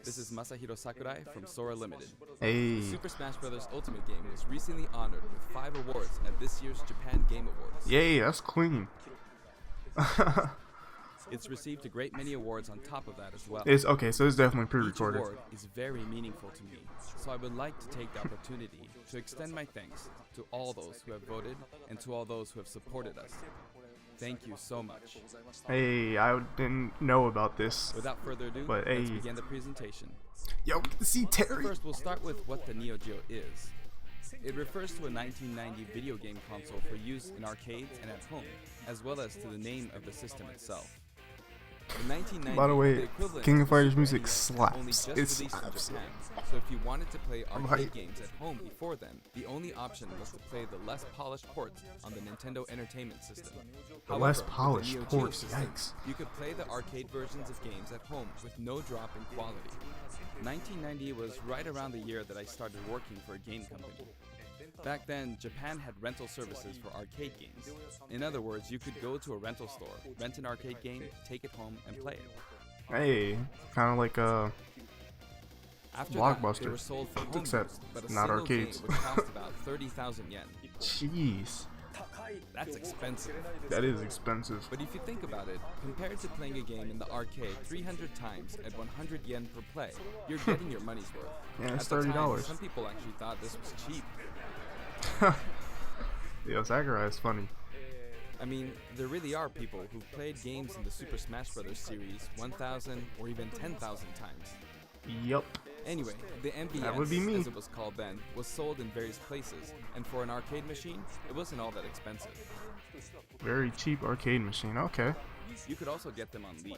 This is Masahiro Sakurai from Sora Limited. Hey. The Super Smash Bros. Ultimate game was recently honored with 5 awards at this year's Japan Game Awards. Yay, that's clean. It's received a great many awards on top of that as well. It's okay, so it's definitely Each pre-recorded. award is very meaningful to me, so I would like to take the opportunity to extend my thanks to all those who have voted and to all those who have supported us. Thank you so much. Hey, I didn't know about this. Without further ado, But, let's hey. begin the presentation. Yo, see Terry. First, we'll start with what the Neo Geo is. It refers to a 1990 video game console for use in arcades and at home, as well as to the name of the system itself. In 1990, By the way, equivalent King to of Fighters Super music NES slaps. only just It released in slaps. Japan, so if you wanted to play arcade Right. games at home before then, the only option was to play the less polished ports on the Nintendo Entertainment System. The less However, with polished the Neo Geo ports, system, yikes. you could play the arcade versions of games at home with no drop in quality. 1990 was right around the year that I started working for a game company. Back then, Japan had rental services for arcade games. In other words, you could go to a rental store, rent an arcade game, take it home, and play it. Hey, kind of like After Blockbuster, that, they were sold for home except use, but a not single arcades. game would cost about 30,000 yen. jeez, That's expensive. that is expensive. But if you think about it, compared to playing a game in the arcade 300 times at 100 yen per play, you're getting your money's worth. Yeah, it's At the time, $30. some people actually thought this was cheap. Yo, Sakurai is funny. I mean, there really are people who've played games in the Super Smash Bros. Series 1,000 or even 10,000 times. Yup. Anyway, the MVS, That would be me. as it was called then, was sold in various places, and for an arcade machine, it wasn't all that expensive. Very cheap arcade machine. Okay. You could also get them on lease.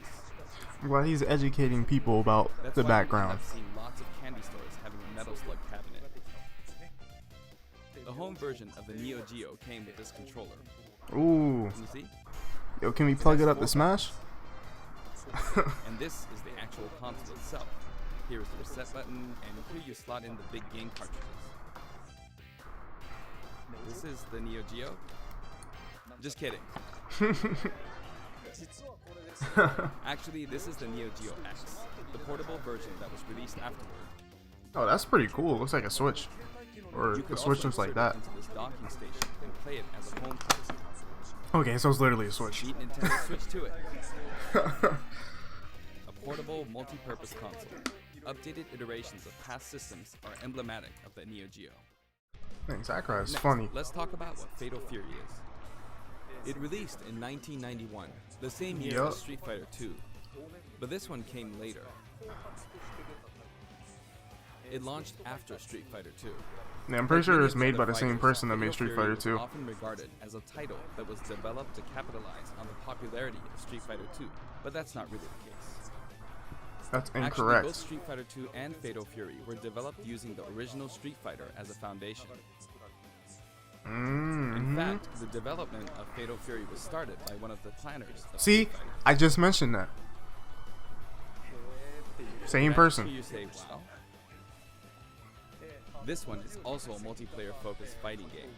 I'm glad he's educating people about That's the why background. I've seen lots of candy stores having a Metal Slug cabinet. The home version of the Neo Geo came with this controller. Ooh. Can you see? Yo, can we plug it up to Smash? And this is the actual console itself. Here is the reset button, and here you slot in the big game cartridges. This is the Neo Geo. Just kidding. Actually, this is the Neo Geo X, the portable version that was released afterward. Oh, that's pretty cool. It looks like a Switch. Or You the could Switch also looks like insert that. it into this docking station and play it as a home console. Okay, so it's literally a Switch. Beat Nintendo Switch to it. A portable, multi-purpose console. Updated iterations of past systems are emblematic of the Neo Geo. Man, Sakurai is Next, funny. let's talk about what Fatal Fury is. It released in 1991, the same year Yup. as Street Fighter 2, but this one came later. It launched after Street Fighter 2. Yeah, I'm pretty sure it was Like many made by other the same fighters, person that Fatal made Street Fury Fighter was 2. often regarded as a title that was developed to capitalize on the popularity of Street Fighter 2, but that's not really the case. That's Actually, both incorrect. Street Fighter 2 and Fatal Fury were developed using the original Street Fighter as a foundation. In fact, the development of Fatal Fury was started by one of the planners of See, Street Fighter. I just mentioned that. Same Next, person. You say, wow. This one is also a multiplayer-focused fighting game.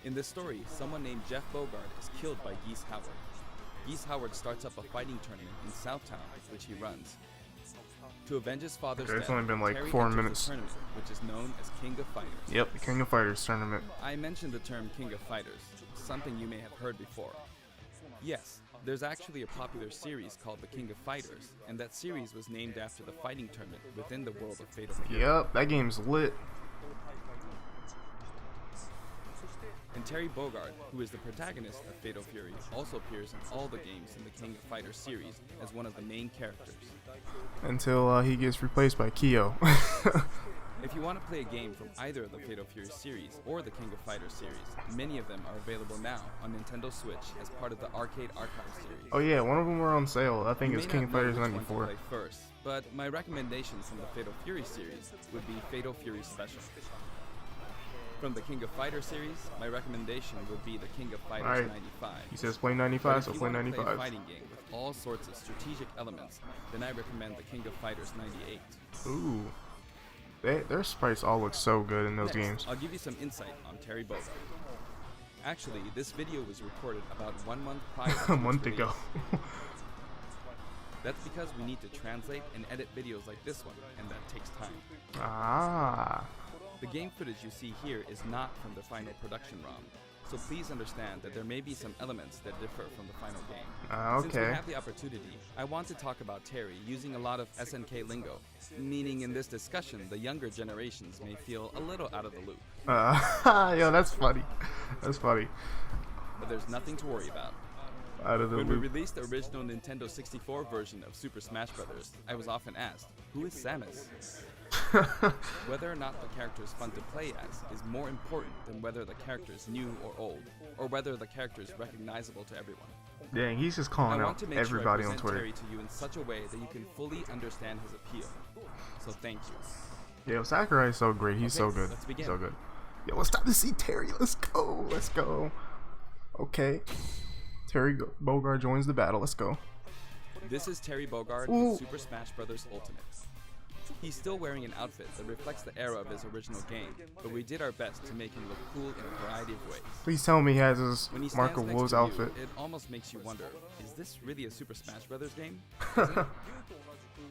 In this story, someone named Jeff Bogard is killed by Geese Howard. Geese Howard starts up a fighting tournament in Southtown, which he runs. To avenge his father's Okay, it's death, only been like Terry 4 enters the minutes. tournament, which is known as King of Fighters. Yep, the King of Fighters tournament. I mentioned the term King of Fighters, something you may have heard before. Yes, there's actually a popular series called The King of Fighters, and that series was named after the fighting tournament within the world of Fatal Fury. Yep, that game's lit. And Terry Bogard, who is the protagonist of Fatal Fury, also appears in all the games in the King of Fighters series as one of the main characters. Until he gets replaced by Kyo. If you want to play a game from either of the Fatal Fury series or the King of Fighters series, many of them are available now on Nintendo Switch as part of the Arcade Archive series. Oh yeah, one of them were on sale. I think You it's may King not of know Fighters which one to 94. play first, but my recommendations from the Fatal Fury series would be Fatal Fury Special. From the King of Fighters series, my recommendation would be the King of Fighters Alright. 95. He says play But 95, if so you play want to play a 95. fighting game with all sorts of strategic elements, then I recommend the King of Fighters 98. Ooh. Their sprites all look so good in those Next, games. I'll give you some insight on Terry Bogard. Actually, this video was recorded about 1 month prior to A its month ago. release. That's because we need to translate and edit videos like this one, and that takes time. Ah. The game footage you see here is not from the final production ROM, so please understand that there may be some elements that differ from the final game. Since we Okay. have the opportunity, I want to talk about Terry using a lot of SNK lingo, meaning in this discussion, the younger generations may feel a little out of the loop. Yo, that's funny. That's funny. But there's nothing to worry about. Out of the When we loop. released the original Nintendo 64 version of Super Smash Bros., I was often asked, who is Samus? Whether or not the character is fun to play as is more important than whether the character is new or old, or whether the character is recognizable to everyone. Dang, he's just I calling want out to make everybody sure I on present Twitter. Terry to you in such a way that you can fully understand his appeal. So thank you. Yo, Sakurai is so great. He's so Okay, good. let's begin. So good. Yo, it's time to see Terry. Let's go. Let's go. Okay. Terry Bogard joins the battle. Let's go. This is Terry Bogard Ooh. in Super Smash Bros. Ultimate. He's still wearing an outfit that reflects the era of his original game, but we did our best to make him look cool in a variety of ways. Please tell me he has his When he stands Marco next Wolves to you, outfit. it almost makes you wonder, is this really a Super Smash Bros. Game? Isn't it?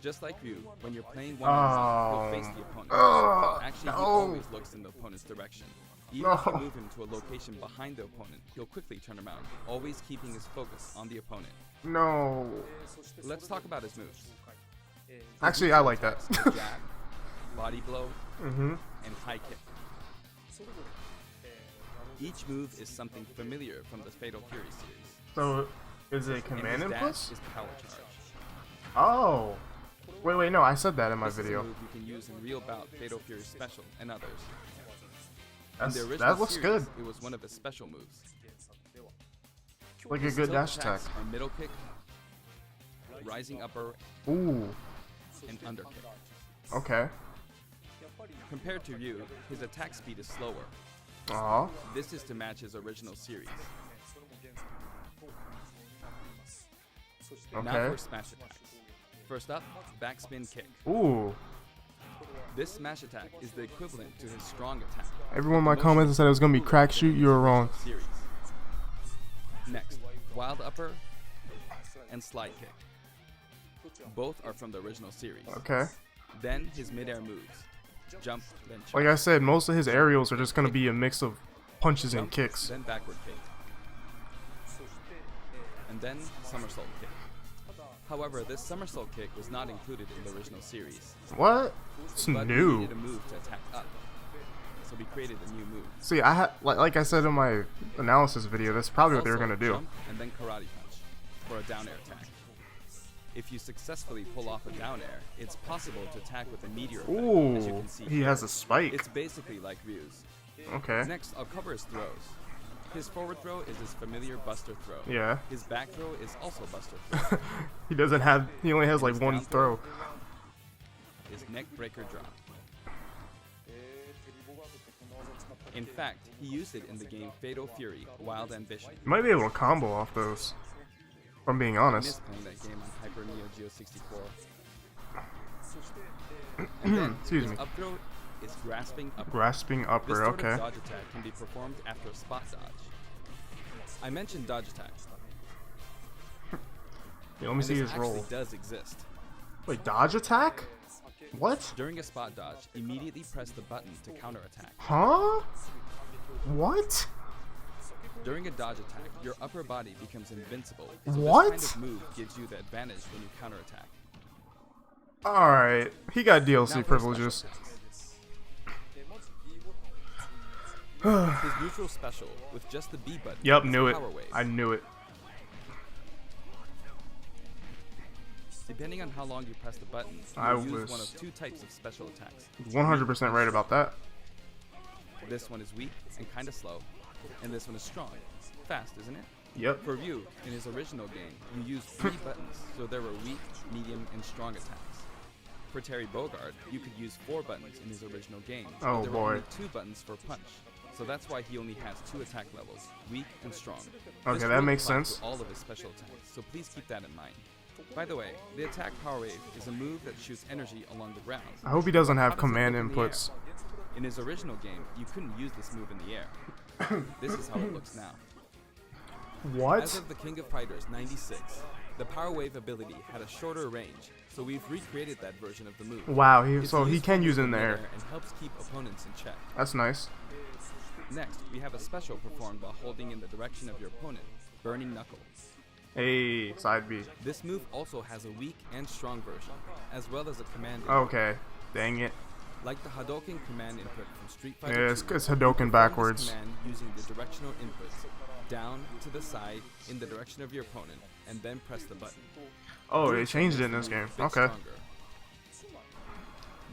Just like you, when you're playing one-on-one, you'll face the opponent. Actually, he no. always looks in the opponent's direction. Even if you No. move him to a location behind the opponent, he'll quickly turn around, always keeping his focus on the opponent. No. Let's talk about his moves. Actually, I like that. Attacks are jab, body blow, Mm-hmm. and high kick. Each move is something familiar from the Fatal Fury series. So, is it And command his inputs? dash is power charge. Oh. Wait, no, I said that in my This is a video. move you can use in Real Bout, Fatal Fury Special, and others. In That's, the original that looks series, good. It was one of his special moves. Like a His good tilt dash attack. attacks are middle kick, rising upper, Ooh. and under kick. Okay. Compared to Ryu, his attack speed is slower. Aw. This is to match his original series. Now Okay. for smash attacks. First up, backspin kick. Ooh. This smash attack is the equivalent to his strong attack. Everyone in my comments said it was gonna be crack shoot. You were wrong. Series. Next, wild upper and slide kick. Both are from the original series. Okay. Then his midair moves. Jump, then charge. Like I said, most of his aerials are just gonna be a mix of punches and Jump, kicks. Then backward kick. And then somersault kick. However, this somersault kick was not included in the original series. What? It's But we new. needed a move to attack up. So we created a new move. See, I had like I said in my analysis video, that's probably what they were Also, gonna do. Jump and then karate punch for a down air attack. If you successfully pull off a down air, it's possible to attack with a meteor effect, as you Ooh, can see he here. has a spike. It's basically like Ryu's. Okay. Next, I'll cover his throws. His forward throw is his familiar buster throw. Yeah. His back throw is also buster throw. He doesn't have. He only has like His one down throw. His neck breaker drop. In fact, he used it in the game Fatal Fury Wild Ambition. You might be able to combo off those. If I'm being I honest. missed playing that game on Hyper Neo Geo 64. And then Excuse his me. up throw is grasping upper. Grasping This upper. sort Okay. of dodge attack can be performed after a spot dodge. I mentioned dodge attack. Yeah, let me And see this his roll. actually does exist. Wait, dodge attack? What? During a spot dodge, immediately press the button to counterattack. Huh? What? During a dodge attack, your upper body becomes invincible. So What? This kind of move gives you the advantage when you counterattack. Alright. He got Now DLC for privileges. special attacks. His neutral special with just the B button. Yep, is knew it. Power Wave. I knew it. Depending on how long you press the button, you I will use was- one of two types of special attacks. 100% right about that. This one is weak and kind of slow, and this one is strong. Fast, isn't it? Yep. For Ryu, in his original game, you used 3 buttons, so there were weak, medium, and strong attacks. For Terry Bogard, you could use 4 buttons in his original game, but Oh, there boy. were only 2 buttons for punch. So that's why he only has 2 attack levels, weak and strong. Okay, This that will makes apply to sense. all of his special attacks, so please keep that in mind. By the way, the attack power wave is a move that shoots energy along the ground. I hope he doesn't How have does it command look in the air? inputs. In his original game, you couldn't use this move in the air. This is how it looks now. As What? of the King of Fighters 96, The Power Wave ability had a shorter range, so we've recreated that version of the move. Wow, It's so a he useful can use it move in the air. midair and helps keep opponents in check. That's nice. Next, we have a special performed while holding in the direction of your opponent, Burning Knuckle. Hey, side B. This move also has a weak and strong version, as well as a command input. Okay, dang it. Like the Hadouken command input from Street Fighter Yeah, 2, it's you Hadouken perform backwards. this command using the directional inputs, down to the side in the direction of your opponent, and then press the button. Oh, Doing they so changed it makes in the this move game. a bit Okay. stronger.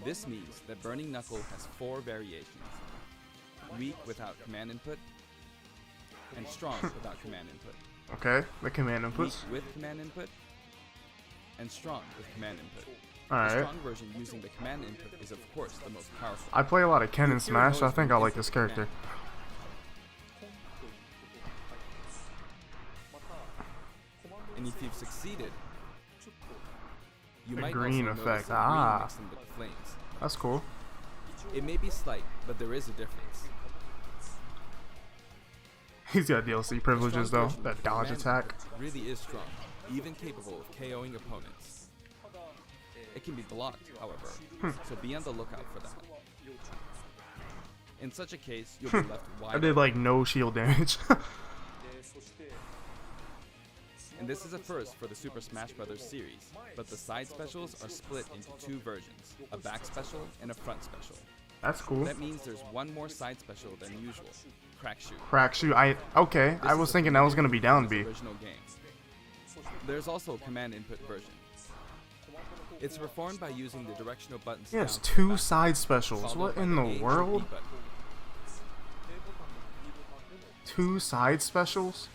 This means that Burning Knuckle has 4 variations. Weak without command input, and strong without command input. Okay, the command Weak inputs. with command input, and strong with command input. The Alright. strong version using the command input is of course the most powerful. I play a lot of Ken and You'll hear a Smash, so I noise think when I you like this input the character. command. And if you've succeeded, you The might green also effect. notice the Ah. green mixed in with the flames. That's cool. It may be slight, but there is a difference. He's got DLC privileges Strong though. version That with the dodge command attack. input really is strong, even capable of KOing opponents. It can be blocked, however, so be on the lookout for that. In such a case, you'll be left wide I did like no shield damage. And this is a first for the Super Smash Bros. Series, but the side specials are split into 2 versions, a back special and a front special. That's cool. That means there's one more side special than usual, Crack Shoot. Crack shoot. Okay. I This was is a thinking that was gonna preview be from down the B. original game. There's also a command input version. It's performed by using the directional buttons. Yes, down to the 2 back, side specials. followed What by in A the and B world? button. 2 side specials?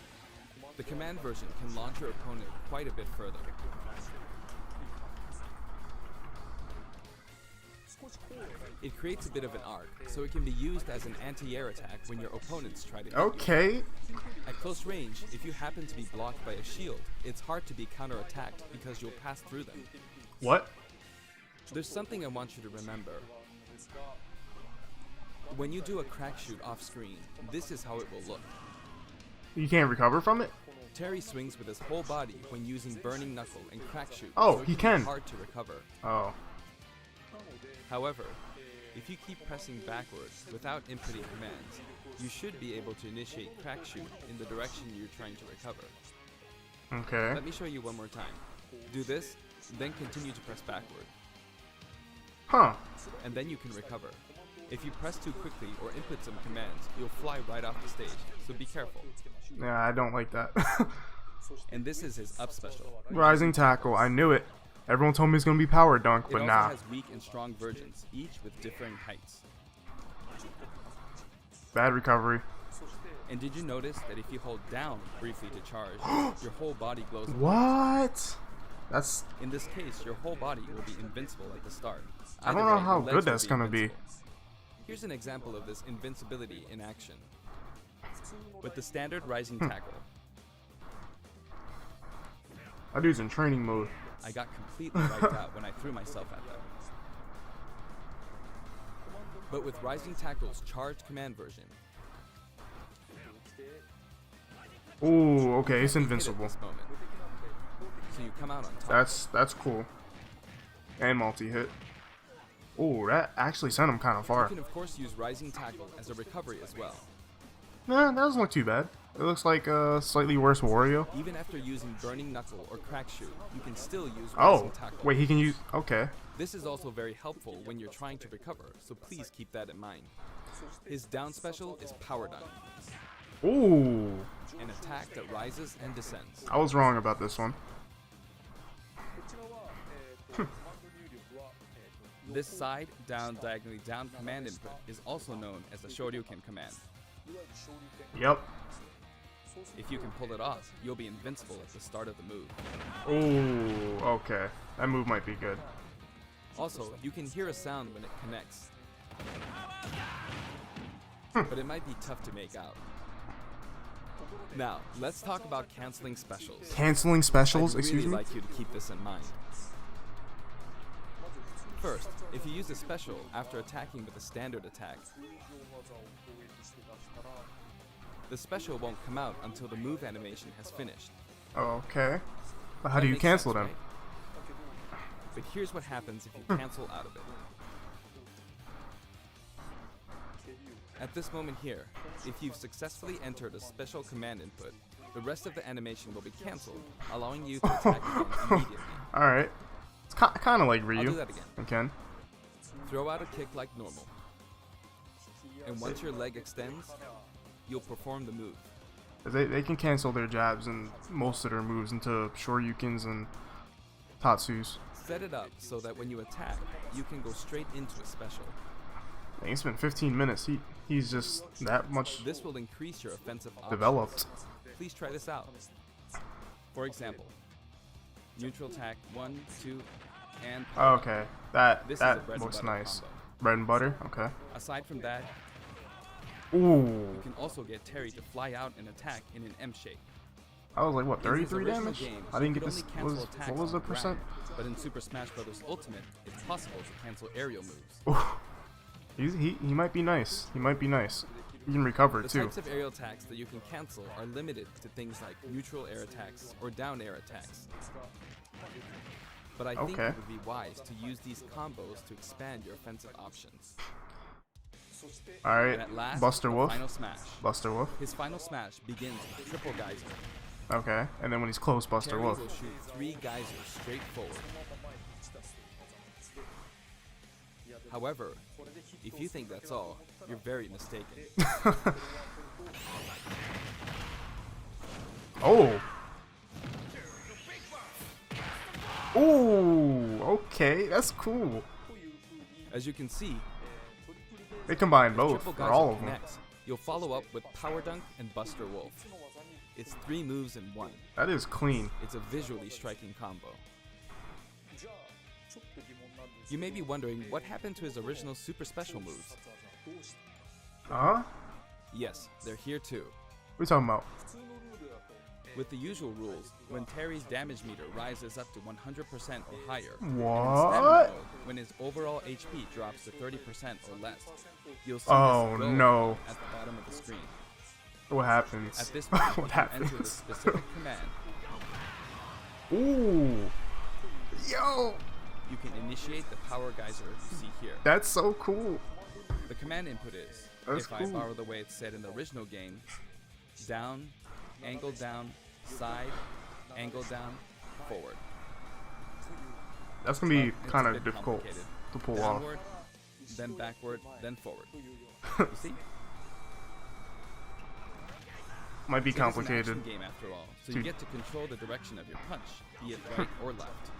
The command version can launch your opponent quite a bit further. It creates a bit of an arc, so it can be used as an anti-air attack when your opponents try to hit you. Okay. At close range, if you happen to be blocked by a shield, it's hard to be counterattacked because you'll pass through them. What? There's something I want you to remember. When you do a crack shoot off screen, this is how it will look. You can't recover from it? Terry swings with his whole body when using Burning Knuckle and crack shoot. Oh, so it he be can. hard to recover. Oh. However, if you keep pressing backwards without inputting commands, you should be able to initiate crack shoot in the direction you're trying to recover. Okay. Let me show you one more time. Do this, then continue to press backward, Huh. and then you can recover. If you press too quickly or input some commands, you'll fly right off the stage, so be careful. Yeah, I don't like that. And this is his up special. Rising tackle. I knew it. Everyone told me it's gonna be power dunk, It but also nah. has weak and strong versions, each with differing heights. Bad recovery. And did you notice that if you hold down briefly to charge, your whole body glows? What? That's. In this case, your whole body will be invincible at the start. I don't Either know way, how your legs good will that's gonna be. invincible. Here's an example of this invincibility in action. With the standard rising tackle, That dude's in training mode. I got completely wiped out when I threw myself at them. But with Rising Tackle's charged command version, Ooh, okay, it's you hit at invincible. this moment. So you come out on top. That's cool. And multi-hit. Ooh, that actually sent him kind of You far. can of course use Rising Tackle as a recovery as well. Nah, that doesn't look too bad. It looks like a slightly worse Wario. Even after using Burning Knuckle or Crack Shoot, you can still use Oh, Rising Tackle. wait, he can use. Okay. This is also very helpful when you're trying to recover, so please keep that in mind. His down special is Power Dunk, Ooh, an attack that rises and descends. I was wrong about this one. This side, down, diagonally down command input is also known as the Shoryuken command. Yep. If you can pull it off, you'll be invincible at the start of the move. Ooh, okay. That move might be good. Also, you can hear a sound when it connects, but it might be tough to make out. Now, let's talk about canceling specials. Canceling specials, I'd excuse really me? like you to keep this in mind. First, if you use a special after attacking with a standard attack, the special won't come out until the move animation has finished. Okay. How That do you makes cancel sense, them? right? But here's what happens if you cancel out of it. At this moment here, if you've successfully entered a special command input, the rest of the animation will be cancelled, allowing you to attack again immediately. Alright. It's kind of like Ryu. I'll do that again. Okay. Throw out a kick like normal. And once your leg extends, you'll perform the move. They can cancel their jabs and most of their moves into Shoryukens and Tatsus. Set it up so that when you attack, you can go straight into a special. Dang, it's been 15 minutes. He's just that much This will increase your offensive options. developed. Please try this out. For example, neutral attack 1, 2, and Oh, okay. That This is a bread that and looks butter nice. combo. Bread and butter. Okay. Aside from that, Ooh. you can also get Terry to fly out and attack in an M shape. I was like, what, In his 33 original damage? game, I didn't you get could this. only cancel attacks What was on the percent? ground, but in Super Smash Bros. Ultimate, it's possible to cancel aerial moves. Ooh. He might be nice. He might be nice. He can recover The too. types of aerial attacks that you can cancel are limited to things like neutral air attacks or down air attacks. But I think Okay. it would be wise to use these combos to expand your offensive options. All right. And at last, Buster the Wolf. final smash. Buster Wolf. His final smash begins with triple geyser. Okay. And then when he's close, Buster Terry Wolf. will shoot 3 geysers straight forward. However, if you think that's all, you're very mistaken. Oh. Ooh. Okay. That's cool. As you can see, They combine if both triple or geyser all of them. connects, you'll follow up with power dunk and Buster Wolf. It's 3 moves in 1. That is clean. It's a visually striking combo. You may be wondering what happened to his original super special moves. Huh? Yes, they're here too. What are you talking about? With the usual rules, when Terry's damage meter rises up to 100% or higher, and in What? stamina mode, when his overall HP drops to 30% or less, you'll see Oh, this go no. at the bottom of the screen. What happens? At this point, What you enter the happens? specific command. Ooh. Yo. You can initiate the power geyser you see here. That's so cool. The command input is, That's if I cool. borrow the way it's said in the original game, down, angle down, side, angle down, forward. That's gonna be It's a kind of bit difficult complicated. to pull off. Downward, then backward, then forward. You see? Might be It is an complicated. action game after all, so you Dude. get to control the direction of your punch, be it right or left.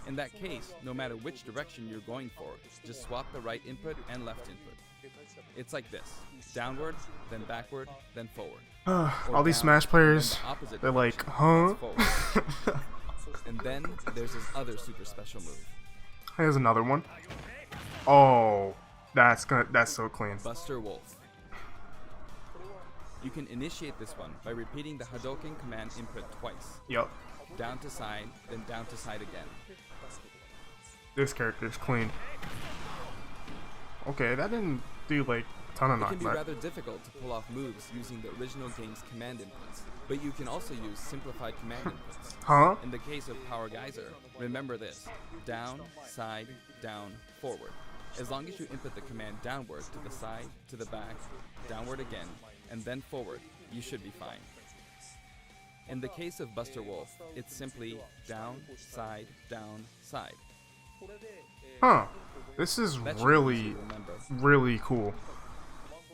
In that case, no matter which direction you're going for, just swap the right input and left input. It's like this: downward, then backward, then forward. Or All these down, Smash then players, the opposite they're like, direction, huh? that's forward. And then there's his other super special move, Here's another one. Oh, that's so clean. Buster Wolf. You can initiate this one by repeating the Hadouken command input twice. Yup. Down to side, then down to side again. This character's clean. Okay, that didn't do like a ton of It can be knockback. rather difficult to pull off moves using the original game's command inputs, but you can also use simplified command inputs. Huh? In the case of Power Geyser, remember this: down, side, down, forward. As long as you input the command downward to the side, to the back, downward again, and then forward, you should be fine. In the case of Buster Wolf, it's simply down, side, side. Huh. This is That should be easy really, to remember. really cool.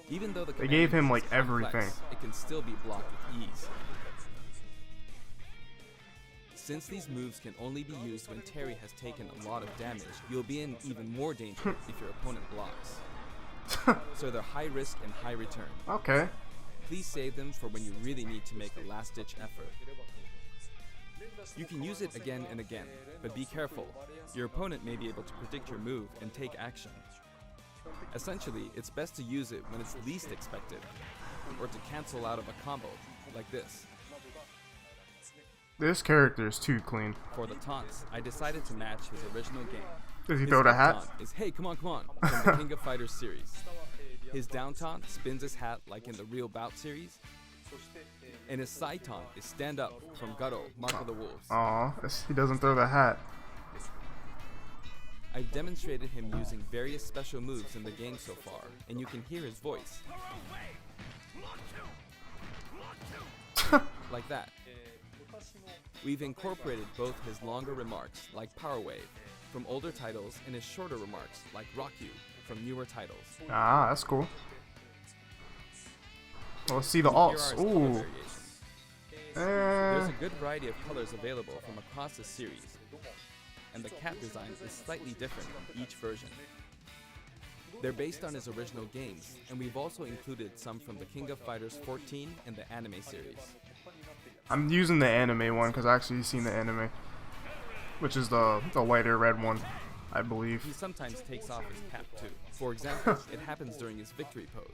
Even though the They command gave him, input like, is complex, everything. it can still be blocked with ease. Since these moves can only be used when Terry has taken a lot of damage, you'll be in even more danger if your opponent blocks. So they're high risk and high return. Okay. Please save them for when you really need to make a last-ditch effort. You can use it again and again, but be careful. Your opponent may be able to predict your move and take action. Essentially, it's best to use it when it's least expected, or to cancel out of a combo, like this. This character is too clean. For the taunts, I decided to match his original game. Does he His throw the up hat? taunt is "Hey, come on, from the King of Fighters series. His down taunt spins his hat like in the Real Bout series. And his side taunt is Stand Up from Garo, Mark of the Wolves. Aw, he doesn't throw the hat. I've demonstrated him using various special moves in the game so far, and you can hear his voice. Like that. We've incorporated both his longer remarks, like Power Wave, from older titles, and his shorter remarks, like Rock You, from newer titles. Ah, that's cool. Well, let's see the Here are alts. his color Ooh. variations. There's a good variety of colors available from across the series, and the cap design is slightly different in each version. They're based on his original games, and we've also included some from the King of Fighters 14 and the anime series. I'm using the anime one because I actually seen the anime, which is the whiter red one, I believe. He sometimes takes off his cap too. For example, it happens during his victory pose.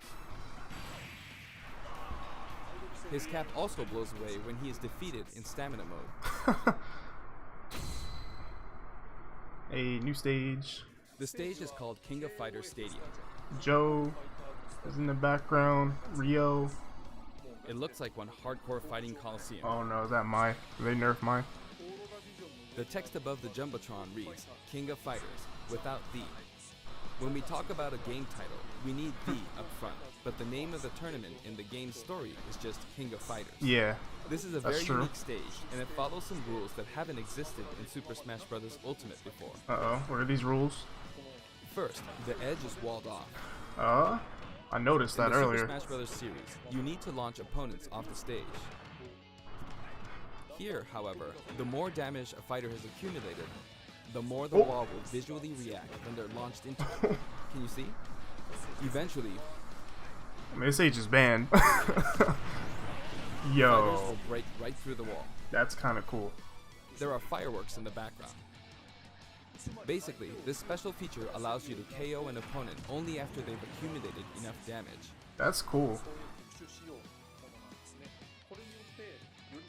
His cap also blows away when he is defeated in stamina mode. A new stage. The stage is called King of Fighters Stadium. Joe is in the background. Rio. It looks like one hardcore fighting coliseum. Oh no, is that Mai? Did they nerf Mai? The text above the Jumbotron reads, King of Fighters, without the. When we talk about a game title, we need the up front, but the name of the tournament in the game's story is just King of Fighters. Yeah. This is a That's very true. unique stage, and it follows some rules that haven't existed in Super Smash Bros. Ultimate before. Uh-oh, what are these rules? First, the edge is walled off. I noticed that In the earlier. Super Smash Bros. Series, you need to launch opponents off the stage. Here, however, the more damage a fighter has accumulated, the more the wall will visually react when they're launched into it. Can you see? Eventually, I mean, this age is banned. fighters Yo, will break right through the wall. that's kind of cool. There are fireworks in the background. Basically, this special feature allows you to KO an opponent only after they've accumulated enough damage. That's cool.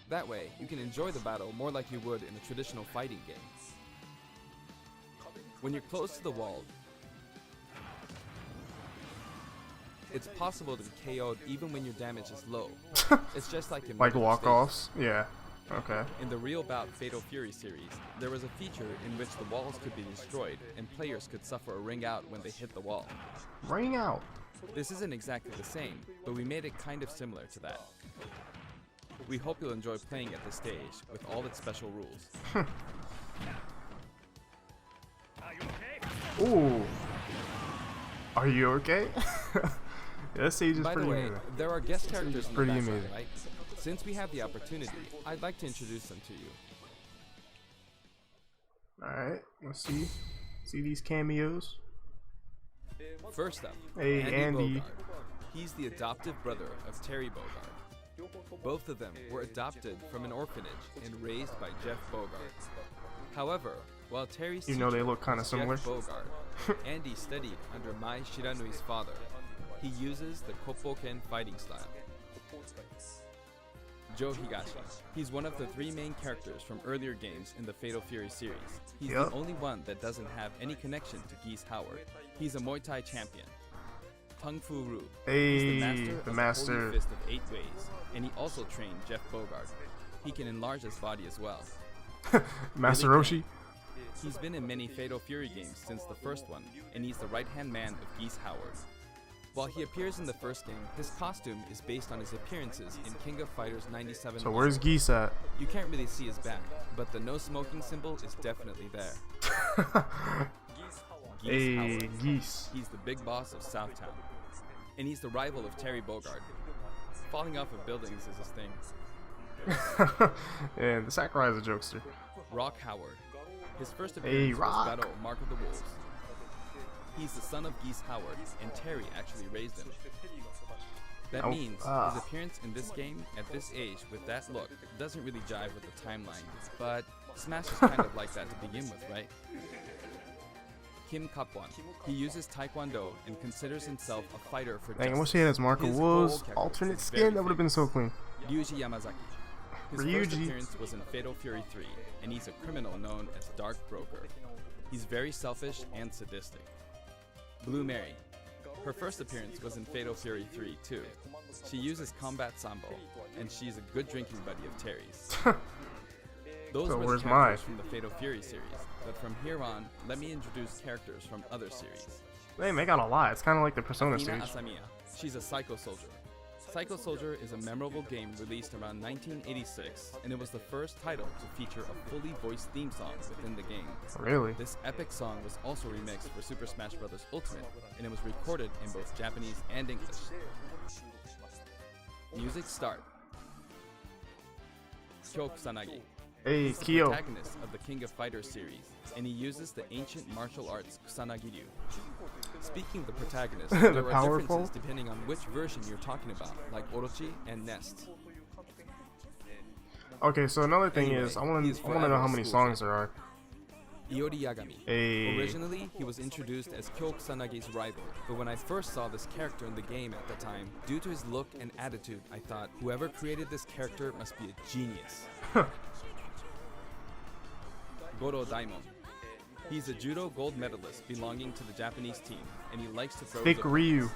That way, you can enjoy the battle more like you would in a traditional fighting game. When you're close to the wall, it's possible to be KO'd even when your damage is low. It's just like in Like regular walk-offs? Yeah. Okay. In the Real Bout Fatal Fury series, there was a feature in which the walls could be destroyed and players could suffer a ring out when they hit the wall. Ring out. This isn't exactly the same, but we made it kind of similar to that. We hope you'll enjoy playing at this stage with all its special rules. Ooh. Are you okay? Yeah, this stage is By the pretty way, amazing. there are guest characters in the pretty background, amazing. right? Since we have the opportunity, I'd like to introduce them to you. Alright, let's see. See these cameos? First up, Hey, Andy. Bogard. He's the adoptive brother of Terry Bogard. Both of them were adopted from an orphanage and raised by Jeff Bogard. However, while Terry's You know they teacher look kinda was similar. Jeff Bogard, Andy studied under Mai Shiranui's father. He uses the Koppoken fighting style. Joe Higashi. He's one of the three main characters from earlier games in the Fatal Fury series. He's Yep. the only one that doesn't have any connection to Geese Howard. He's a Muay Thai champion. Tung Fu Ru. He's Hey, the master the of the master. Holy Fist of 8 Ways, and he also trained Jeff Bogard. He can enlarge his body as well. Master Roshi. He's been in many Fatal Fury games since the first one, and he's the right-hand man of Geese Howard. While he appears in the first game, his costume is based on his appearances in King of Fighters 97. So where's Geese at? You can't really see his back, but the no smoking symbol is definitely there. Geese Hey, Howard. Geese. He's the big boss of Southtown, and he's the rival of Terry Bogard. Falling off of buildings is his thing. And the Sakurai is a jokester. Rock Howard. His first Hey, appearance Rock. was Garo, Mark of the Wolves. He's the son of Geese Howard, and Terry actually raised him. That Oh, means ah. his appearance in this game at this age with that look doesn't really jive with the timeline, but Smash is kind of like that to begin with, right? Kim Kapwan. He uses Taekwondo and considers himself a fighter for Dang, I wish justice. he had his Mark of His Wolves whole character alternate is very skin. That would have been so clean. Ryuji Yamazaki. His first Ryuji. appearance was in Fatal Fury 3, and he's a criminal known as Dark Broker. He's very selfish and sadistic. Blue Mary. Her first appearance was in Fatal Fury 3 too. She uses combat sambo, and she's a good drinking buddy of Terry's. Those So were where's the mine? characters from the Fatal Fury series, but from here on, let me introduce characters from other series. Man, they got a lot. It's kind of like the Persona Ina series. Asamiya. She's a Psycho Soldier. Psycho Soldier is a memorable game released around 1986, and it was the first title to feature a fully voiced theme song within the game. Really? This epic song was also remixed for Super Smash Bros. Ultimate, and it was recorded in both Japanese and English. Music start. Kyo Kusanagi. Hey, He's the Kyo. protagonist of the King of Fighters series, and he uses the ancient martial arts Kusanagi-ryu. Speaking of the protagonist, The there are powerful? differences depending on which version you're talking about, like Orochi and Nest. Okay, so another thing Anyway, is, I want he's to know forever how many school songs there are. Iori Yagami. Hey. Originally, he was introduced as Kyo Kusanagi's rival, but when I first saw this character in the game at the time, due to his look and attitude, I thought, whoever created this character must be a genius. Goro Daimon. He's a judo gold medalist belonging to the Japanese team, and he likes to throw Thick the Ryu.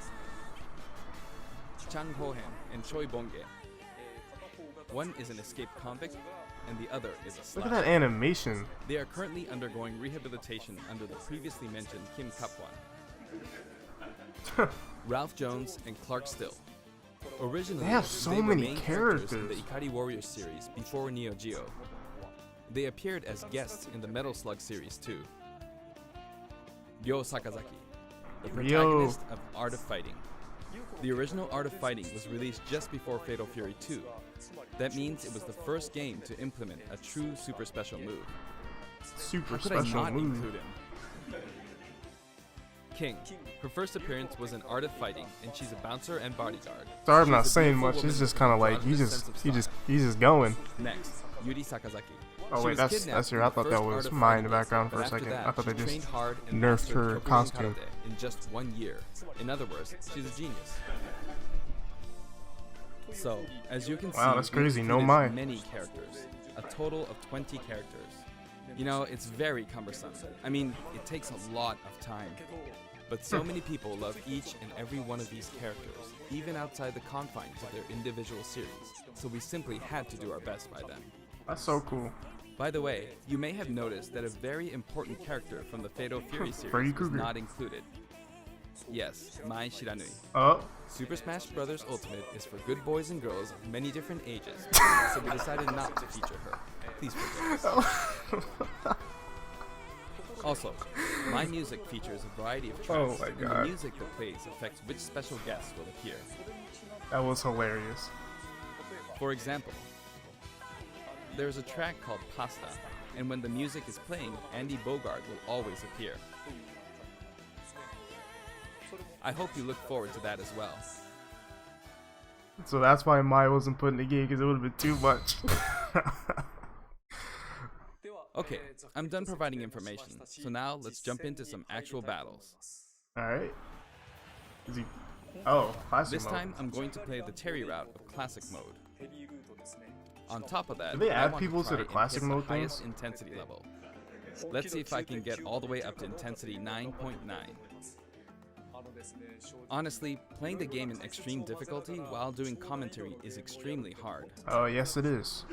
Chang Hohen and Choi Bonge. One is an escaped convict, and the other is a Look slasher. at that animation. They are currently undergoing rehabilitation under the previously mentioned Kim Kapwan. Ralph Jones and Clark Still. Originally, They have so were many main characters in the characters. Ikari Warriors series before Neo Geo. They appeared as guests in the Metal Slug series too. Ryo Sakazaki, the Ryo. protagonist of Art of Fighting. The original Art of Fighting was released just before Fatal Fury 2. That means it was the first game to implement a true super special move. Super How could I special not move. include him? King. Her first appearance was in Art of Fighting, and she's a bouncer and bodyguard. Sorry, I'm She's not a saying beautiful much. It's woman just with kind a of like broad sense of style. he's just going. Next, Yuri Sakazaki. Oh She wait, was that's kidnapped your. in I the thought that first was Art of mine in the Fighting, background for but a after second. that, I thought she they just trained hard and nerfed mastered her Kyokugen costume. Karate in just 1 year. In other words, she's a genius. So, as you can see, Wow, that's we've crazy. No included mind. many characters, a total of 20 characters. You know, it's very cumbersome. I mean, it takes a lot of time. But so many people love each and every one of these characters, even outside the confines of their individual series, so we simply had to do our best by them. That's so cool. By the way, you may have noticed that a very important character from the Fatal Fury Freddy series was Krueger. not included. Yes, Mai Shiranui. Oh, Super Smash Bros. Ultimate is for good boys and girls of many different ages, so we decided not to feature her. Please forgive us. Also, my music features a variety of tracks, Oh my and the God. music that plays affects which special guests will appear. that was hilarious. For example, there's a track called Pasta, and when the music is playing, Andy Bogard will always appear. I hope you look forward to that as well. So that's why Mai wasn't put in the game, because it would have been too much. Okay, I'm done providing information, so now let's jump into some actual battles. Alright. Is he? Oh, classic This mode. time, I'm going to play the Terry route of Classic Mode. On top of that, Do they I add want people to try the and classic hit mode the highest things? intensity level. Let's see if I can get all the way up to intensity 9.9. Honestly, playing the game in extreme difficulty while doing commentary is extremely hard. Oh, yes, it is.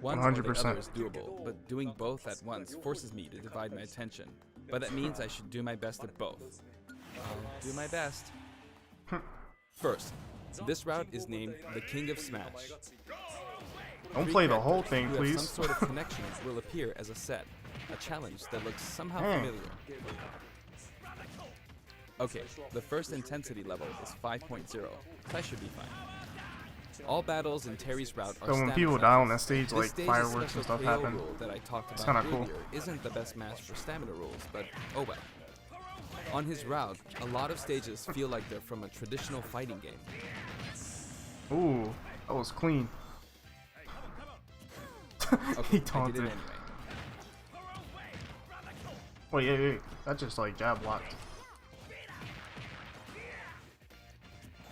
One or the 100%. other is doable, but doing both at once forces me to divide my attention. But that means I should do my best at both. I'll do my best. First, this route is named the King of Smash. Don't Three play the characters whole thing, who have please. some sort of connection will appear as a set, a challenge that looks somehow Hmm. familiar. Okay, the first intensity level is 5.0, so I should be fine. All battles in Terry's route are So when stamina people die on that battles. stage, This like stage's fireworks special and stuff KO happen. rule that I talked It's about kinda cool. earlier isn't the best match for stamina rules, but oh well. On his route, a lot of stages feel like they're from a traditional fighting game. Ooh, that was clean. Okay, He I did taunted. it anyway. Wait, that just like jab blocked.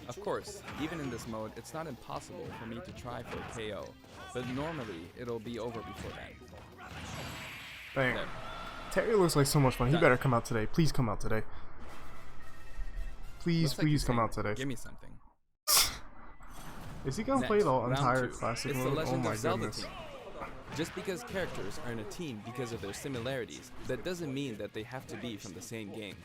Of course, even in this mode, it's not impossible for me to try for a KO, but normally it'll be over before that. Dang. There. Terry looks like so much fun. He Done. better come out today. Please come out today. Please, Looks like please he's come saying, out today. Give me something. Is he gonna Next, play the round entire 2. classic It's the mode? Oh Legend my of Zelda goodness. team. Just because characters are in a team because of their similarities, that doesn't mean that they have to be from the same game.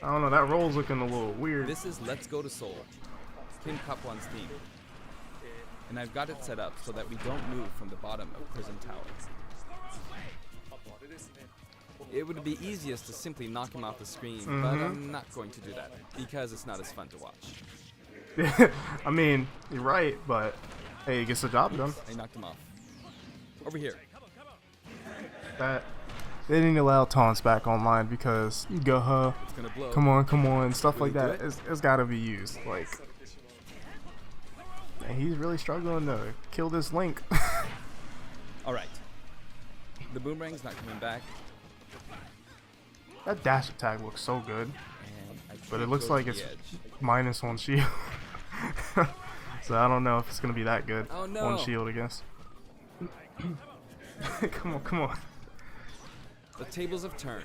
I don't know, that roll's looking a little weird. This is Let's Go to Seoul, Kim Kapwan's theme. And I've got it set up so that we don't move from the bottom of Prism Tower. It would be easiest to simply knock him off the screen, but I'm not going to do that, because it's not as fun to watch. I mean, you're right, but hey, he gets the job done. I knocked him off. Over here. That they didn't allow taunts back online because It's gonna blow. come on, stuff Will like he do that. it? It's gotta be used. Like, and he's really struggling to kill this Link. Alright. The boomerang's not coming back. That dash attack looks so good, And I but it can't looks go like to it's the edge. -1 shield. So I don't know if it's gonna be that good. Oh, no. 1 shield, I guess. Come on. The tables have turned.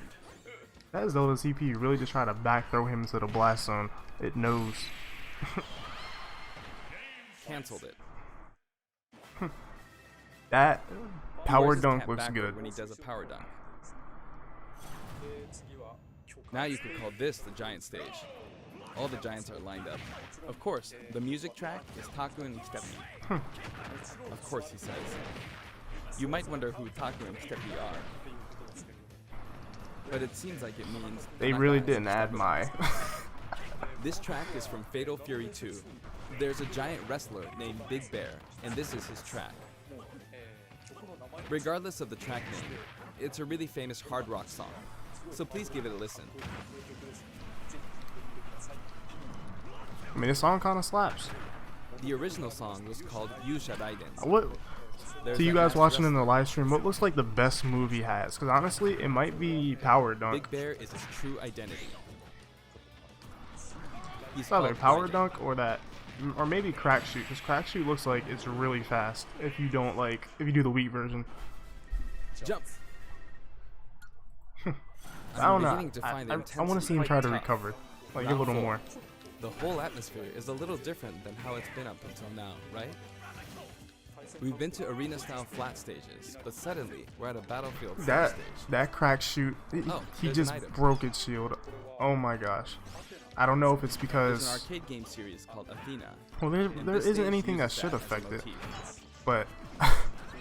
That Zelda CPU really just try to back throw him to the blast zone. It knows. Cancelled it. That He power wears his dunk cap looks backward good. when he does a power dunk. Now you could call this the giant stage. All the giants are lined up. Of course, the music track is Taku and Steppy. Of course, he says. You might wonder who Taku and Steppy are. But it seems like it means They not really guys didn't who add step my. up. This track is from Fatal Fury 2. There's a giant wrestler named Big Bear, and this is his track. Regardless of the track name, it's a really famous hard rock song. So please give it a listen. I mean, this song kind of slaps. The original song was called Yusha Raiden. What? There's To you that guys masked watching in wrestler. the live stream, what looks like the best move he has? Because honestly, it might be Power Dunk. Big Bear is his true identity. He's It's either called Power Raiden. Dunk or that, or maybe Crack Shoot. Because Crack Shoot looks like it's really fast if you don't like, if you do the Wii version. Jump. I don't know. beginning to find the I want to see him intensity try to quite tough. recover, like a Round little 4. more. The whole atmosphere is a little different than how it's been up until now, right? We've been to arena-style flat stages, but suddenly we're at a battlefield That stage. Crack Shoot, Oh, he there's an just item. broke its shield. Oh my gosh. I don't know if it's There's an because, arcade game series called Athena. well, there and there this isn't stage anything that uses should as a affect it, motif. but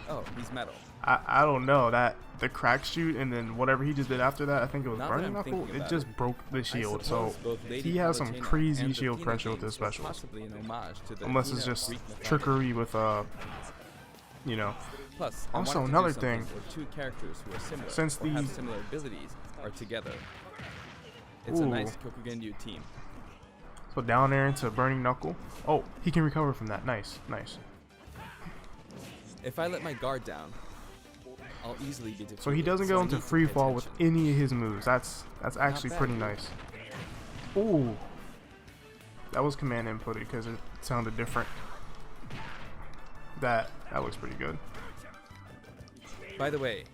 Oh, he's metal. I don't know, that the Crack Shoot and then whatever he just did after that, I think it was Now that Burning I'm Knuckle, thinking it about just it, broke the I shield. So suppose both Lady he has some Palutena crazy and the shield Athena pressure with games his were specials. Possibly an homage to the Unless it's Athena just Greek mythology. trickery with Plus, I Also, wanted to do another something thing, where two characters who are similar since or have the- similar abilities are together. It's a Ooh. nice Kokugenryu team. So down there into Burning Knuckle. Oh, he can recover from that. Nice, nice. If I let my guard down, I'll easily be defeated. So he doesn't so go I into need to free pay fall with attention. any of his moves. That's actually bad. pretty nice. Ooh, that was command inputted because it sounded different. That looks pretty good. By the way,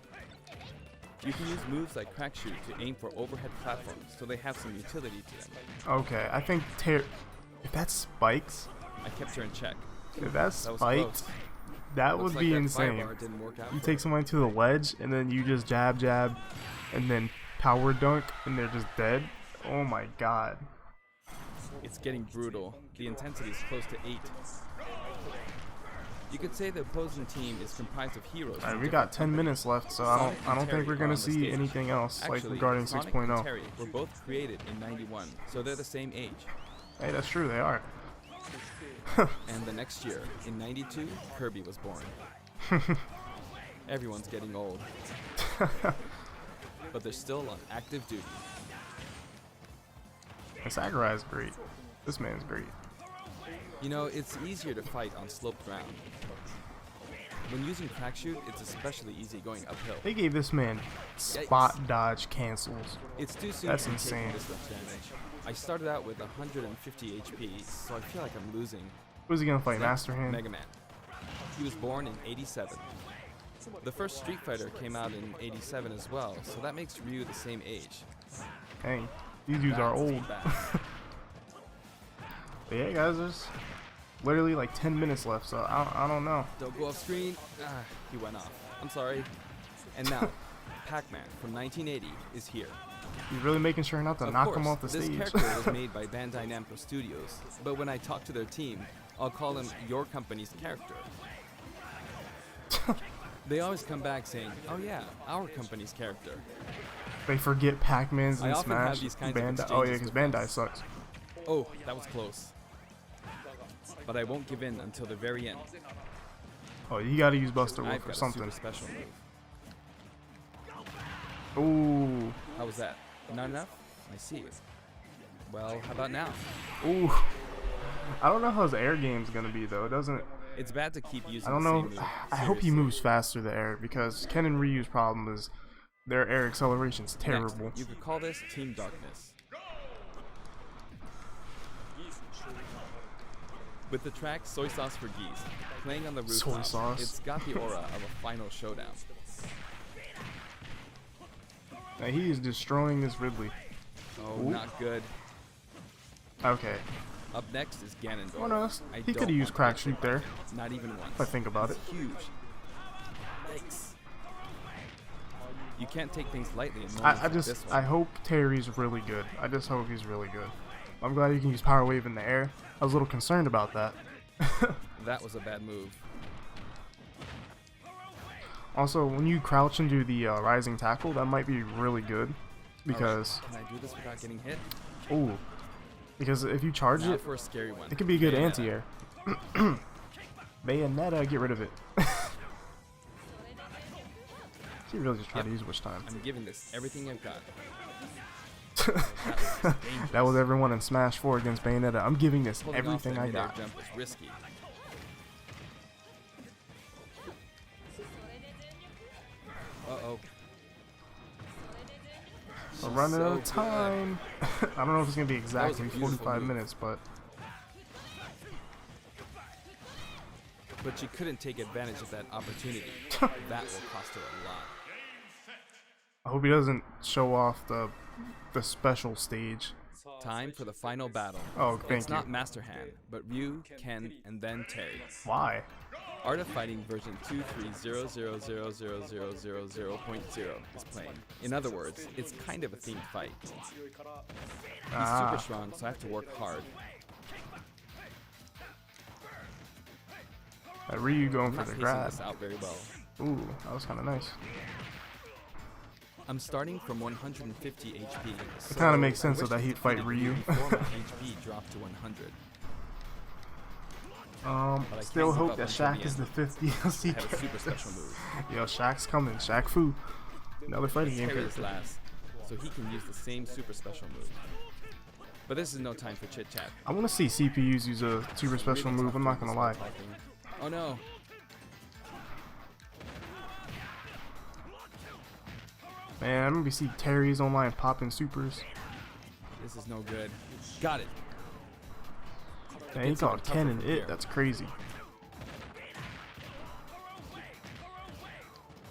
you can use moves like Crack Shoot to aim for overhead platforms, so they have some utility to them. Okay, I think if that's spikes, I kept her in check. if that's That was spiked, close. that Looks would like be that insane. firebar didn't work out You for take her. somebody to the ledge and then you just jab, and then power dunk, and they're just dead. Oh my god. It's getting brutal. The intensity is close to 8. You could say the opposing team is comprised of heroes. Alright, from we got different 10 companies. minutes left, so Sonic I and don't Terry think we're are gonna on the see stage. anything else like Actually, regarding Sonic 6.0. and Terry were both created in 91, so they're the same age. Hey, that's true, they are. And the next year, in 92, Kirby was born. Everyone's getting old. But they're still on active duty. And Sakurai is great. This man's great. You know, it's easier to fight on sloped ground. When using Crack Shoot, it's especially easy going uphill. They gave this man spot dodge cancels. It's too soon That's to be insane. taking this much damage. I started out with 150 HP, so I feel like I'm losing. Who's he gonna fight? Next, Master Hand? Mega Man. He was born in 87. The first Street Fighter came out in 87 as well, so that makes Ryu the same age. Hey, These dudes are That's old. fast. But yeah, guys, there's literally like 10 minutes left, so I don't know. Don't go off screen. He went off. I'm sorry. And now, Pac-Man from 1980 is here. He's really making sure not to Of knock course, him off the this stage. character was made by Bandai Namco Studios, but when I talk to their team, I'll call him your company's character. They always come back saying, "Oh yeah, our company's character." They forget Pac-Man's I in often have Smash. these kinds of Bandai. Oh yeah, exchanges because with Bandai sucks. Oh, that was close. But I won't give in until the very end. Oh, you gotta use Buster I've Wolf or got a something. super special move. Ooh. How was that? Not enough? I see. Well, how about now? Ooh. I don't know how his air game's gonna be though. It doesn't. It's bad to keep using I don't the know. same move. I hope he Seriously. moves faster the air because Ken and Ryu's problem is their air acceleration's Next, terrible. you could call this Team Darkness. With the track Soy Sauce for Geese playing on the Soy rooftop, sauce. it's got the aura of a final showdown. Now he is destroying this Ridley. Oh, Ooh. not good. Okay. Up next is Ganondorf. Oh no, I he don't could have used want crack to shoot there. Not even once. If I think about it. It's huge. Yikes. You can't take things lightly in moments I like just this I one. hope Terry's really good. I just hope he's really good. I'm glad you can use Power Wave in the air. I was a little concerned about that. That was a bad move. Also, when you crouch and do the rising tackle, that might be really good because Alright, can I do this without getting hit? ooh, because if you charge Now it, for a scary one. it could be a good Bayonetta. anti-air. Bayonetta, get rid of it. She really just tried to use Wish Time. I'm giving this everything I've got. That was everyone in Smash 4 against Bayonetta. I'm giving this Pulling off everything that I mid-air got. jump was risky. Uh-oh. We're running out of So time. I don't know if it's gonna be was a exactly beautiful 45 move. minutes, but But she couldn't take advantage of that opportunity. That will cost her a lot. I hope he doesn't show off the special stage. Time for the final battle. Oh, It's thank you. not Master Hand, but Ryu, Ken, and then Terry. Why? Art of Fighting version 230000000.0 is playing. In other words, it's kind of a themed fight. He's super strong, so I have to work hard. Ryu going I'm for not the pacing grab. this out very well. Ooh, that was kind of nice. I'm starting from 150 HP. It kind of makes sense so that he'd fight Ryu. before my HP dropped to 100. But I Still can't give hope up that until Shaq the is end. the 5th DLC I have a super character. special move. Yo, Shaq's coming. Shaq Fu. Another fighting game Terry is character. last, so he can use the same super special move. But this is no time for chit chat. I want to see CPUs use a super special Really move. tough I'm not doing gonna this lie. while typing. Oh no! Man, I'm gonna see Terry's online popping supers. This is no good. Got it. Man, he Gets even called tougher Ken and from it. here. That's crazy.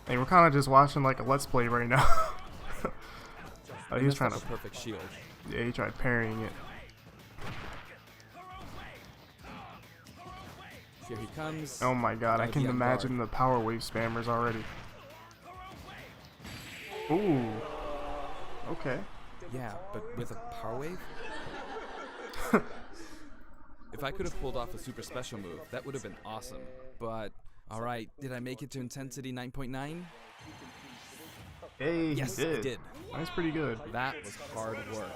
Hey, we're kind of just watching like a let's play right now. Oh, he was Messed trying up to. a perfect shield. Yeah, he tried parrying it. Here he comes. Oh my god, I Gotta can be on imagine the power wave spammers already. Ooh. Okay. Yeah, but with a power wave? If I could have pulled off a super special move, that would have been awesome. But, alright, did I make it to intensity 9.9? Hey, Yes, he did. I did. That's pretty good. That was hard work.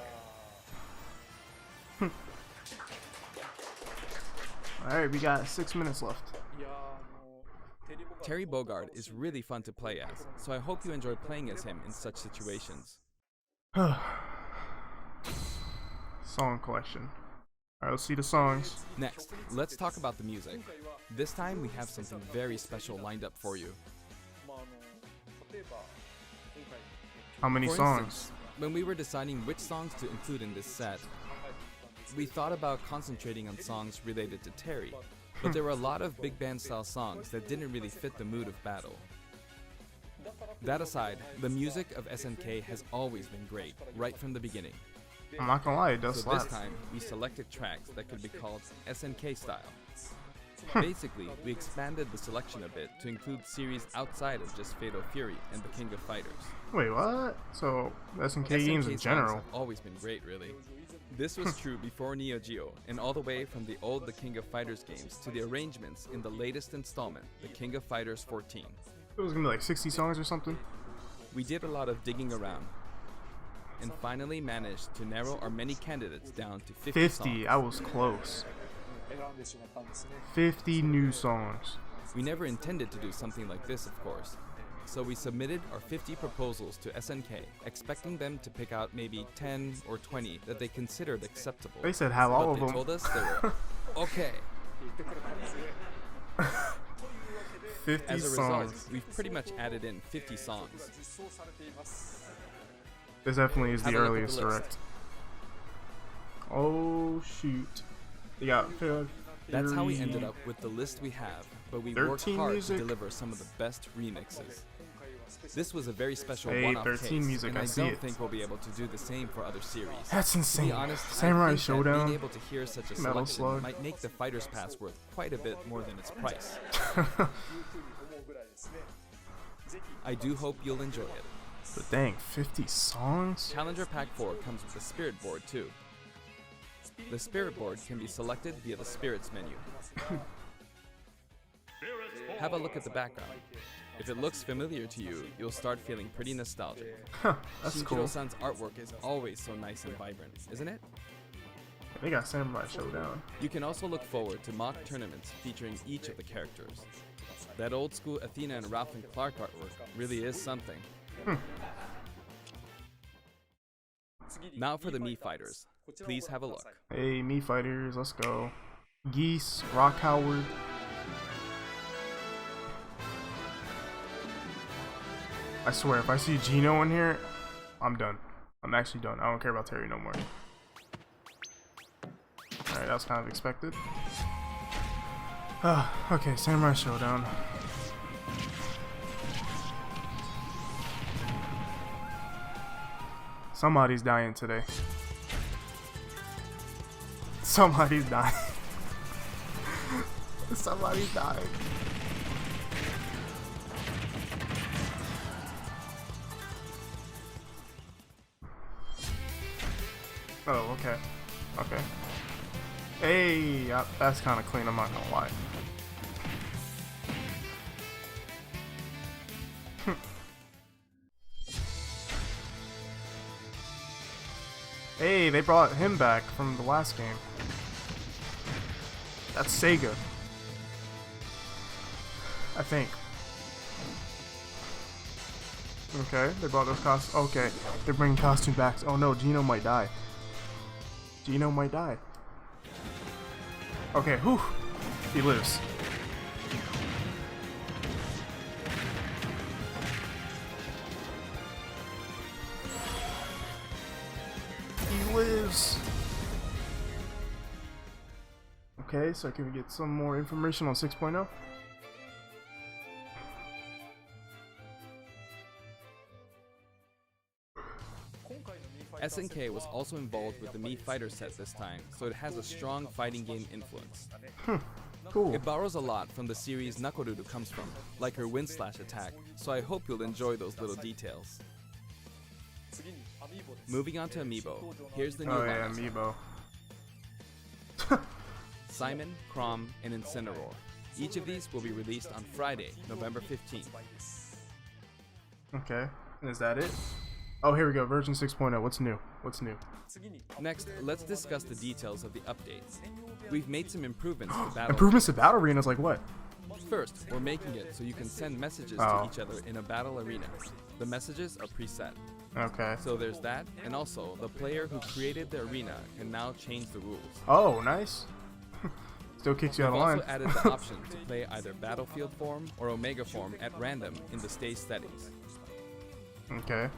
Alright, we got 6 minutes left. Terry Bogard is really fun to play as, so I hope you enjoy playing as him in such situations. Song collection. Alright, let's see the songs. Next, let's talk about the music. This time we have something very special lined up for you. How many For songs? instance, when we were deciding which songs to include in this set, we thought about concentrating on songs related to Terry, but there were a lot of big band style songs that didn't really fit the mood of battle. That aside, the music of SNK has always been great, right from the beginning. I'm not gonna lie, it does So slap. this time, we selected tracks that could be called SNK style. Basically, we expanded the selection a bit to include series outside of just Fatal Fury and the King of Fighters. Wait, what? So SNK SNK games in songs general. have always been great, really. This was true before Neo Geo, and all the way from the old The King of Fighters games to the arrangements in the latest installment, The King of Fighters 14. It was gonna be like 60 songs or something. We did a lot of digging around, and finally managed to narrow our many candidates down to 50 songs. I was close. 50 new songs. We never intended to do something like this, of course. So we submitted our 50 proposals to SNK, expecting them to pick out maybe 10 or 20 that they considered acceptable. They said have all but of they them. told us they were okay. 50 As a songs. result, we've pretty much added in 50 songs. This definitely is Have the a look at the earliest, list. correct? Oh shoot! You got That's how we ended up with the list we have, but we worked 13 hard music. to deliver some of the best remixes. This was a very special Hey, one-off 13 case, music, and I I see don't it. think we'll be able to do the same for other series. That's To insane. be honest, Samurai I think that Showdown. being able to hear such a Metal selection Slug. might make the Fighter's Pass worth quite a bit more than its price. I do hope you'll enjoy it. But dang, 50 songs? Challenger Pack 4 comes with a Spirit Board too. The Spirit Board can be selected via the Spirits menu. Have a look at the background. If it looks familiar to you, you'll start feeling pretty nostalgic. That's cool. Shinjiro-san's artwork is always so nice and vibrant, isn't it? They got Samurai Showdown. You can also look forward to mock tournaments featuring each of the characters. That old school Athena and Ralph and Clark artwork really is something. Now for the Mii Fighters. Please have a look. Hey, Mii Fighters, let's go. Geese, Rock Howard. I swear, if I see Gino in here, I'm done. I'm actually done. I don't care about Terry no more. Alright, that was kind of expected. Okay, Samurai Showdown. Somebody's dying today. Somebody's dying. Somebody's dying. Oh, okay. Okay. Hey, that's kind of clean, I'm not gonna lie. Hey, they brought him back from the last game. That's Sega. I think. Okay, they brought those costumes. Okay, they're bringing costume back. Oh no, Gino might die. Gino might die. Okay, whew. He lives. He lives. Okay, so can we get some more information on 6.0? SNK was also involved with the Mii Fighter set this time, so it has a strong fighting game influence. Cool. It borrows a lot from the series Nakoruru comes from, like her wind slash attack, so I hope you'll enjoy those little details. Moving on to Amiibo, here's the new Oh yeah, lineup. Amiibo. Simon, Chrom, and Incineroar. Each of these will be released on Friday, November 15th. Okay, and is that it? Oh, here we go, version 6.0. What's new? What's new? Next, let's discuss the details of the update. We've made some improvements to battle. Improvements to battle arenas, like what? First, we're making it so you can send messages Oh. to each other in a battle arena. The messages are preset. Okay. So there's that, and also the player who created the arena can now change the rules. Oh, nice. Still kicks you out We've of line. also added the option to play either Battlefield form or Omega form at random in the stage settings. Okay.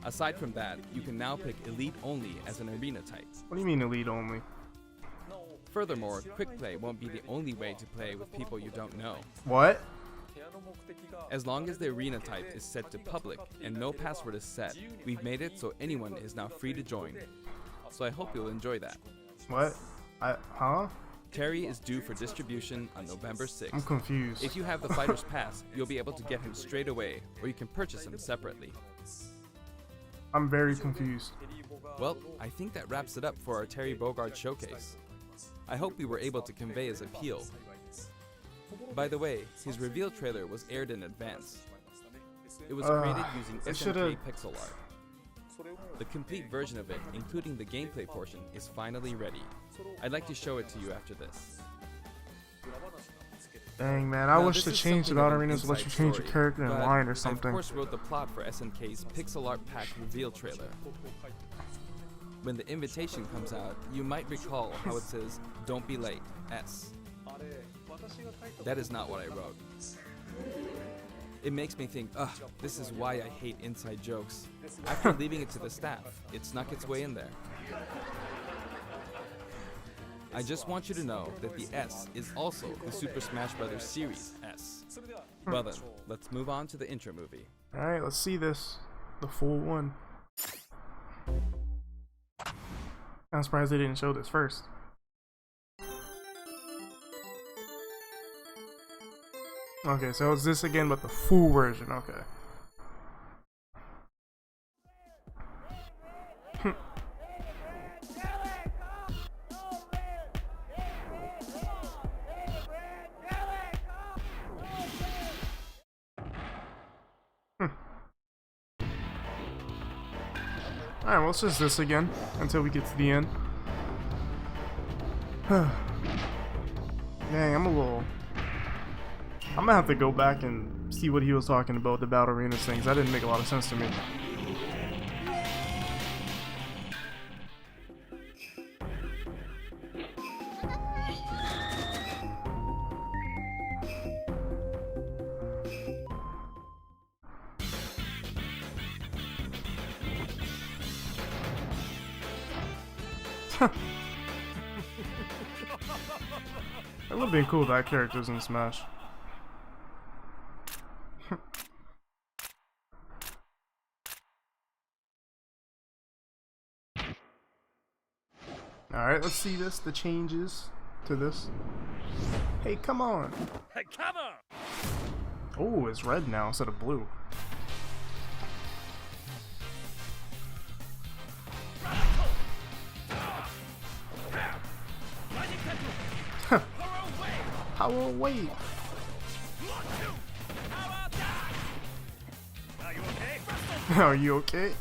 Aside from that, you can now pick Elite only as an arena type. What do you mean elite only? Furthermore, quick play won't be the only way to play with people you don't know. What? As long as the arena type is set to public and no password is set, we've made it so anyone is now free to join. So I hope you'll enjoy that. What? Huh? Terry is due for distribution on November 6th. I'm confused. If you have the Fighter's Pass, you'll be able to get him straight away, or you can purchase him separately. I'm very confused. Well, I think that wraps it up for our Terry Bogard showcase. I hope we were able to convey his appeal. By the way, his reveal trailer was aired in advance. It was created using SMK pixel art. The complete version of it, including the gameplay portion, is finally ready. I'd like to show it to you after this. Dang, man, I wish to change the Battle Arenas to let you change your character in line or something. I of course wrote the plot for SNK's pixel art pack reveal trailer. When the invitation comes out, you might recall how it says, "Don't be late, S." That is not what I wrote. It makes me think, ugh, this is why I hate inside jokes. After leaving it to the staff, it snuck its way in there. I just want you to know that the S is also the Super Smash Bros. Series S. Well then, let's move on to the intro movie. Alright, let's see this. The full one. I'm surprised they didn't show this first. Okay, so it's this again, but the full version. Okay. Alright, well, it's just this again until we get to the end. Dang, I'm gonna have to go back and see what he was talking about, the Battle Arenas things. That didn't make a lot of sense to me. It would have been cool if that character's in Smash. Alright, let's see this, the changes to this. Hey, come on! Hey, come on! Oh, it's red now instead of blue. Power away! Are you okay?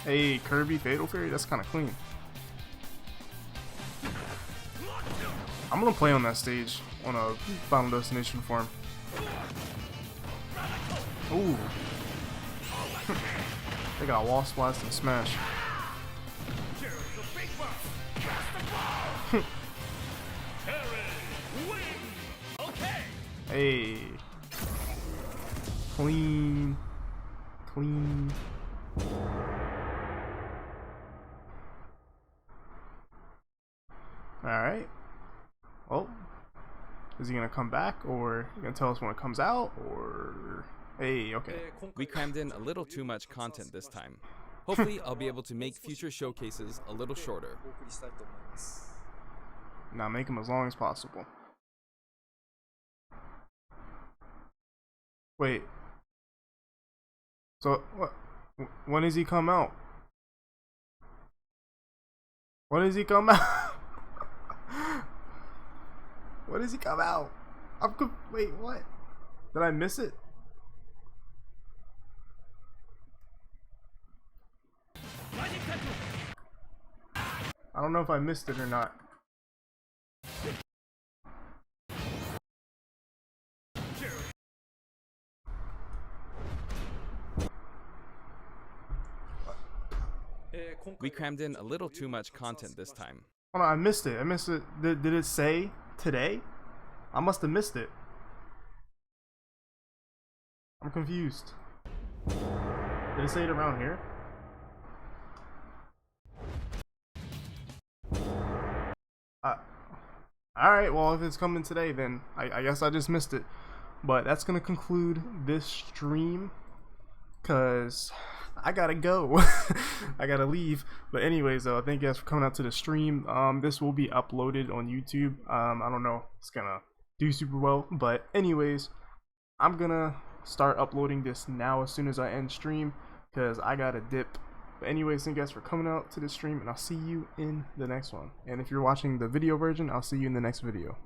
Hey, Kirby Fatal Fury, that's kind of clean. I'm gonna play on that stage on a Final Destination form. Ooh. They got Wall Splash and Smash. Hey. Clean. Clean. Alright. Well, is he gonna come back, or you gonna tell us when it comes out, or... Hey, okay. We crammed in a little too much content this time. Hopefully, I'll be able to make future showcases a little shorter. Now make them as long as possible. Wait. So, what? When does he come out? When does he come out? When does he come out? Wait, what? Did I miss it? I don't know if I missed it or not. We crammed in a little too much content this time. Hold on, I missed it. I missed it. Did it say today? I must have missed it. I'm confused. Did it say it around here? Alright, well, if it's coming today, then I guess I just missed it. But that's going to conclude this stream, because I gotta go. I gotta leave. But anyways, thank you guys for coming out to the stream. This will be uploaded on YouTube. I don't know if it's gonna do super well, but anyways, I'm gonna start uploading this now as soon as I end stream, because I gotta dip. But anyways, thank you guys for coming out to the stream, and I'll see you in the next one. And if you're watching the video version, I'll see you in the next video.